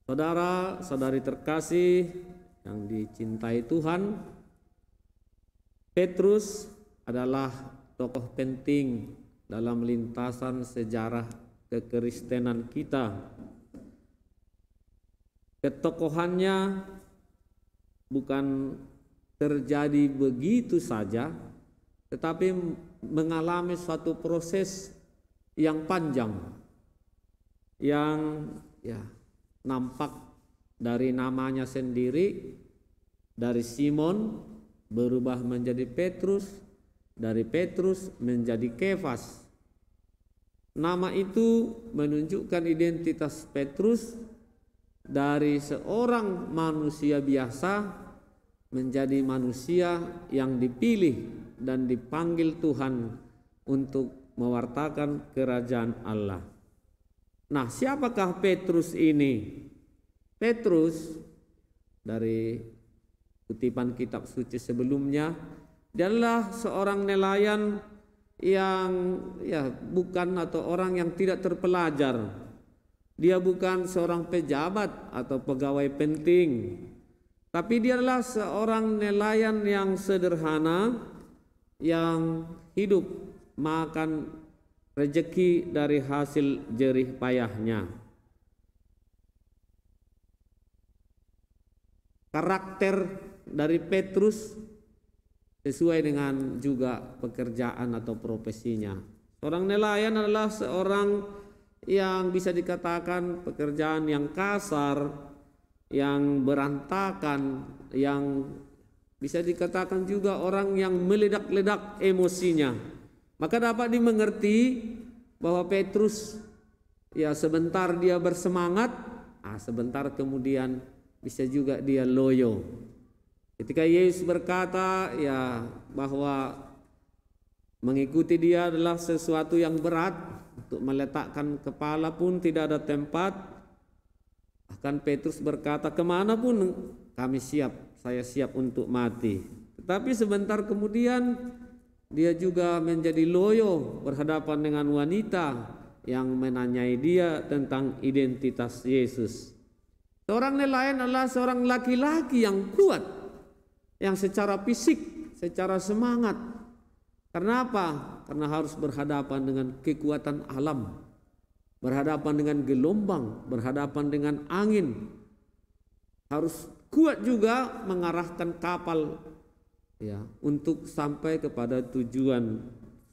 Saudara-saudari terkasih yang dicintai Tuhan, Petrus adalah tokoh penting dalam lintasan sejarah kekristenan kita. Ketokohannya bukan terjadi begitu saja, tetapi mengalami suatu proses yang panjang, yang nampak dari namanya sendiri, dari Simon berubah menjadi Petrus, dari Petrus menjadi Kefas. Nama itu menunjukkan identitas Petrus dari seorang manusia biasa menjadi manusia yang dipilih dan dipanggil Tuhan untuk mewartakan kerajaan Allah. Nah, siapakah Petrus ini? Petrus, dari kutipan kitab suci sebelumnya, dia adalah seorang nelayan yang bukan, atau orang yang tidak terpelajar. Dia bukan seorang pejabat atau pegawai penting, tapi dia adalah seorang nelayan yang sederhana, yang hidup makan rezeki dari hasil jerih payahnya. Karakter dari Petrus sesuai dengan juga pekerjaan atau profesinya. Seorang nelayan adalah seorang yang bisa dikatakan pekerjaan yang kasar, yang berantakan, yang bisa dikatakan juga orang yang meledak-ledak emosinya. Maka dapat dimengerti bahwa Petrus sebentar dia bersemangat, sebentar kemudian bisa juga dia loyo. Ketika Yesus berkata bahwa mengikuti dia adalah sesuatu yang berat, untuk meletakkan kepala pun tidak ada tempat, bahkan Petrus berkata, kemanapun kami siap, saya siap untuk mati. Tetapi sebentar kemudian dia juga menjadi loyo berhadapan dengan wanita yang menanyai dia tentang identitas Yesus. Seorang nelayan adalah seorang laki-laki yang kuat, yang secara fisik, secara semangat. Karena apa? Karena harus berhadapan dengan kekuatan alam, berhadapan dengan gelombang, berhadapan dengan angin. Harus kuat juga mengarahkan kapal untuk sampai kepada tujuan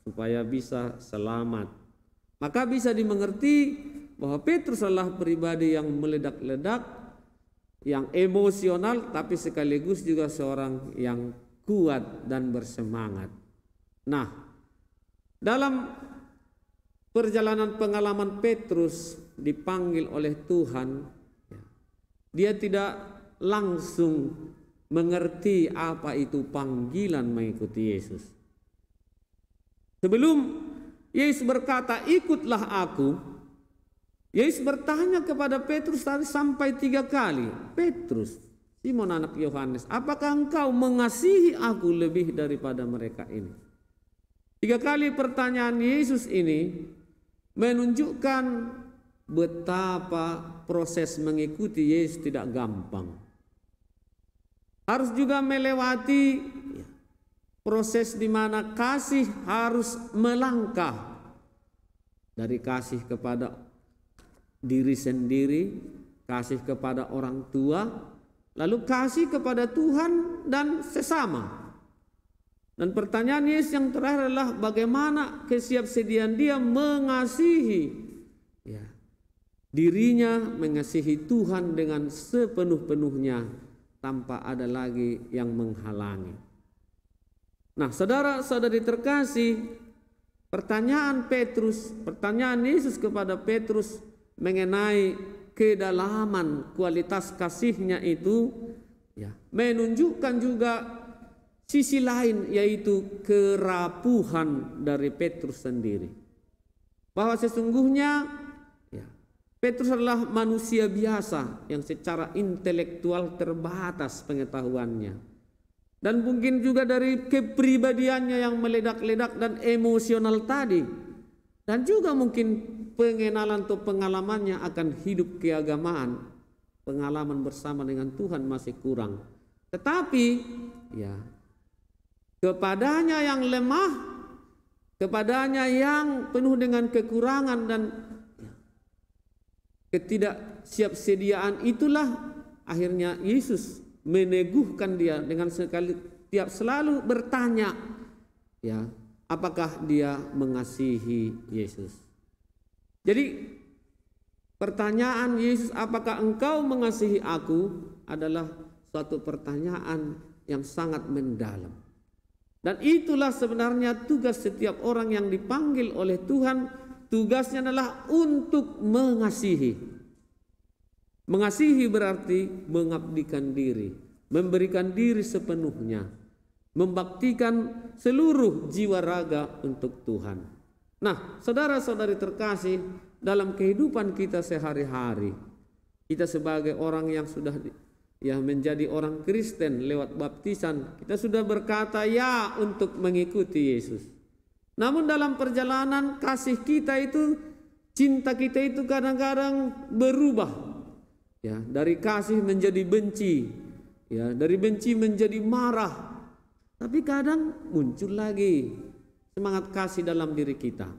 supaya bisa selamat. Maka bisa dimengerti bahwa Petrus adalah pribadi yang meledak-ledak, yang emosional, tapi sekaligus juga seorang yang kuat dan bersemangat. Nah, dalam perjalanan pengalaman Petrus dipanggil oleh Tuhan, dia tidak langsung mengerti apa itu panggilan mengikuti Yesus. Sebelum Yesus berkata, ikutlah aku, Yesus bertanya kepada Petrus sampai 3 kali. Petrus, Simon anak Yohanes, apakah engkau mengasihi aku lebih daripada mereka ini? 3 kali pertanyaan Yesus ini menunjukkan betapa proses mengikuti Yesus tidak gampang. Harus juga melewati proses di mana kasih harus melangkah dari kasih kepada diri sendiri, kasih kepada orang tua, lalu kasih kepada Tuhan dan sesama. Dan pertanyaan Yesus yang terakhir adalah bagaimana kesiapsediaan dia mengasihi dirinya, mengasihi Tuhan dengan sepenuh-penuhnya tanpa ada lagi yang menghalangi. Nah, saudara-saudari terkasih, pertanyaan Yesus kepada Petrus mengenai kedalaman kualitas kasihnya itu menunjukkan juga sisi lain, yaitu kerapuhan dari Petrus sendiri. Bahwa sesungguhnya Petrus adalah manusia biasa yang secara intelektual terbatas pengetahuannya. Dan mungkin juga dari kepribadiannya yang meledak-ledak dan emosional tadi. Dan juga mungkin pengenalan atau pengalamannya akan hidup keagamaan. pengalaman bersama dengan Tuhan masih kurang. Tetapi ya, kepadanya yang lemah, kepadanya yang penuh dengan kekurangan dan ketidaksiapsediaan, itulah akhirnya Yesus meneguhkan dia dengan tiap selalu bertanya, ya, apakah dia mengasihi Yesus. Jadi pertanyaan Yesus, apakah engkau mengasihi aku, adalah suatu pertanyaan yang sangat mendalam. Dan itulah sebenarnya tugas setiap orang yang dipanggil oleh Tuhan. Tugasnya adalah untuk mengasihi. Mengasihi berarti mengabdikan diri, memberikan diri sepenuhnya, membaktikan seluruh jiwa raga untuk Tuhan. Nah, saudara-saudari terkasih, dalam kehidupan kita sehari-hari, kita sebagai orang yang sudah menjadi orang Kristen lewat baptisan, kita sudah berkata ya untuk mengikuti Yesus. Namun dalam perjalanan kasih kita itu, cinta kita itu kadang-kadang berubah, ya, dari kasih menjadi benci, ya, dari benci menjadi marah. Tapi kadang muncul lagi semangat kasih dalam diri kita.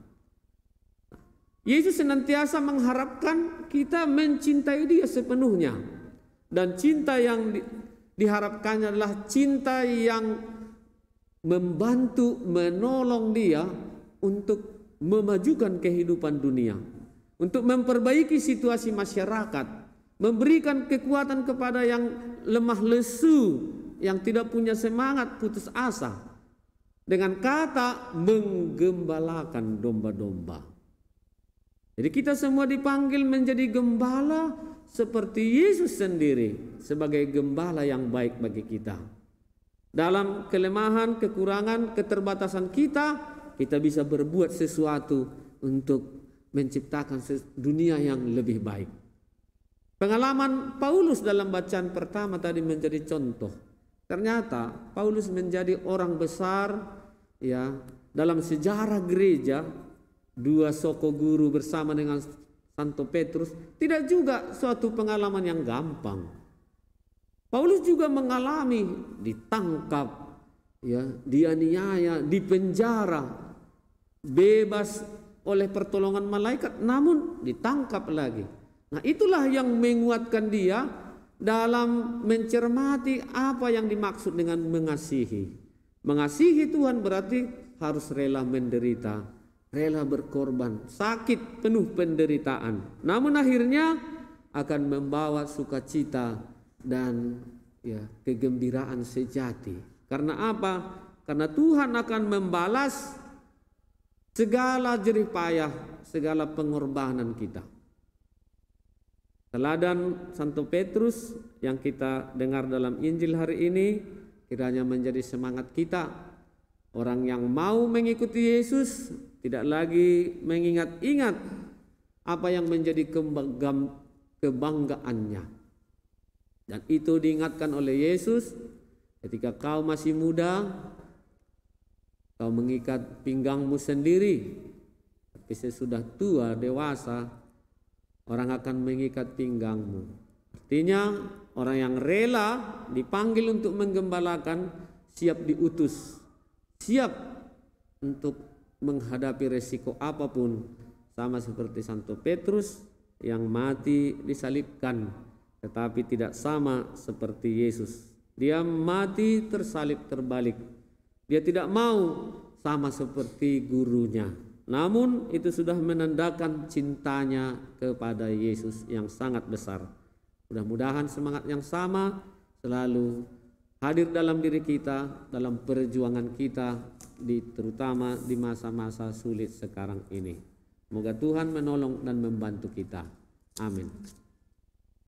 Yesus senantiasa mengharapkan kita mencintai Dia sepenuhnya, dan cinta yang diharapkannya adalah cinta yang membantu, menolong dia untuk memajukan kehidupan dunia, untuk memperbaiki situasi masyarakat, memberikan kekuatan kepada yang lemah lesu, yang tidak punya semangat, putus asa, dengan kata menggembalakan domba-domba. Jadi kita semua dipanggil menjadi gembala seperti Yesus sendiri sebagai gembala yang baik bagi kita. Dalam kelemahan, kekurangan, keterbatasan kita bisa berbuat sesuatu untuk menciptakan dunia yang lebih baik. Pengalaman Paulus dalam bacaan pertama tadi menjadi contoh. Ternyata Paulus menjadi orang besar, ya, dalam sejarah gereja. Dua soko guru bersama dengan Santo Petrus tidak juga suatu pengalaman yang gampang. Paulus juga mengalami ditangkap, ya, dianiaya, dipenjara, bebas oleh pertolongan malaikat, namun ditangkap lagi. Nah, itulah yang menguatkan dia dalam mencermati apa yang dimaksud dengan mengasihi. Mengasihi Tuhan berarti harus rela menderita, rela berkorban, sakit, penuh penderitaan. Namun akhirnya akan membawa sukacita dan, ya, kegembiraan sejati. Karena apa? Karena Tuhan akan membalas segala jerih payah, segala pengorbanan kita. Teladan Santo Petrus yang kita dengar dalam Injil hari ini kiranya menjadi semangat kita. Orang yang mau mengikuti Yesus tidak lagi mengingat-ingat apa yang menjadi kebanggaannya. Dan itu diingatkan oleh Yesus, ketika kau masih muda, kau mengikat pinggangmu sendiri. Tapi sesudah tua, dewasa, orang akan mengikat pinggangmu. Artinya orang yang rela dipanggil untuk menggembalakan, siap diutus, siap untuk menghadapi resiko apapun, sama seperti Santo Petrus yang mati disalibkan, tetapi tidak sama seperti Yesus. Dia mati tersalib terbalik. Dia tidak mau sama seperti gurunya. Namun itu sudah menandakan cintanya kepada Yesus yang sangat besar. Mudah-mudahan semangat yang sama selalu hadir dalam diri kita, dalam perjuangan kita, terutama di masa-masa sulit sekarang ini. Semoga Tuhan menolong dan membantu kita. Amin.